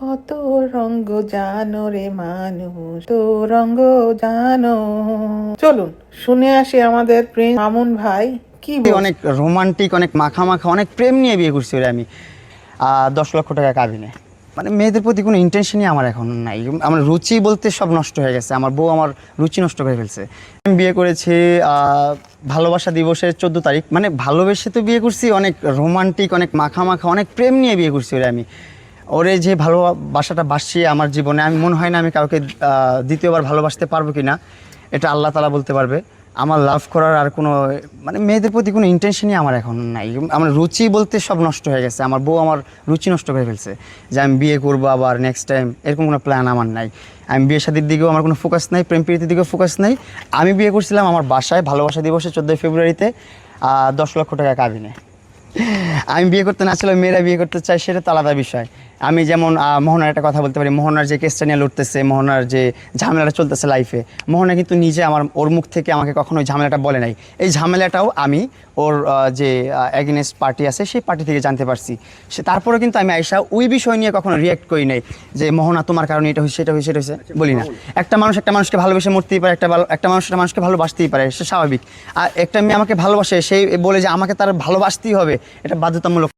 কত রঙ্গ জানো রে মানুষ, তো রঙ্গ জানো। চলুন শুনে আসি আমাদের প্রিন্স মামুন ভাই কি অনেক রোমান্টিক, অনেক মাখা মাখা, অনেক প্রেম নিয়ে বিয়ে করছি ওরে আমি। 10 লক্ষ টাকা কাবিনে। মানে মেয়েদের প্রতি কোনো ইন্টেনশনই আমার এখন নাই। আমার রুচি বলতে সব নষ্ট হয়ে গেছে। আমার বউ আমার রুচি নষ্ট করে ফেলছে। আমি বিয়ে করেছি ভালোবাসা দিবসের 14 তারিখ। মানে ভালোবেসে তো বিয়ে করছি, অনেক রোমান্টিক, অনেক মাখা মাখা, অনেক প্রেম নিয়ে বিয়ে করছি ওরে আমি। ওরে যে ভালোবাসাটা বাসছি আমার জীবনে, আমি মনে হয় না আমি কাউকে দ্বিতীয়বার ভালোবাসতে পারবো কি না, এটা আল্লাহ তাআলা বলতে পারবে। আমার লাভ করার আর কোনো মানে মেয়েদের প্রতি কোনো ইন্টেনশনই আমার এখন নাই। আমার রুচি বলতে সব নষ্ট হয়ে গেছে। আমার বউ আমার রুচি নষ্ট করে ফেলছে যে আমি বিয়ে করবো আবার নেক্সট টাইম, এরকম কোনো প্ল্যান আমার নাই। আমি বিয়ে শাদীর দিকেও আমার কোনো ফোকাস নাই, প্রেম প্রীতির দিকেও ফোকাস নাই। আমি বিয়ে করছিলাম আমার বাসায় ভালোবাসা দিবসে 14 ফেব্রুয়ারিতে 10 লক্ষ টাকা কাবিনে। আমি বিয়ে করতে না চাইলে মেয়েরা বিয়ে করতে চাই, সেটা তো আলাদা বিষয়। আমি যেমন মোহনার একটা কথা বলতে পারি। মোহনার যে কেসটা নিয়ে লড়তেছে, মোহনার যে ঝামেলাটা চলতেছে লাইফে, মোহনা কিন্তু নিজে ওর মুখ থেকে আমাকে কখনো ওই ঝামেলাটা বলে নাই। এই ঝামেলাটাও আমি ওর যে এগেনস্ট পার্টি আছে সেই পার্টি থেকে জানতে পারছি। তারপরে কিন্তু আমি আয়শা ওই বিষয় নিয়ে কখনো রিয়াক্ট করি নাই যে মোহনা তোমার কারণে এটা হয়েছে, সেটা হয়েছে, সেটা হয়েছে বলি না। একটা মানুষ একটা মানুষকে ভালোবেসে মরতেই পারে, একটা মানুষ একটা মানুষকে ভালোবাসতেই পারে, সে স্বাভাবিক। আর একটা মেয়ে আমাকে ভালোবাসে, সেই বলে যে আমাকে তার ভালোবাসতেই হবে, এটা বাধ্যতামূলক।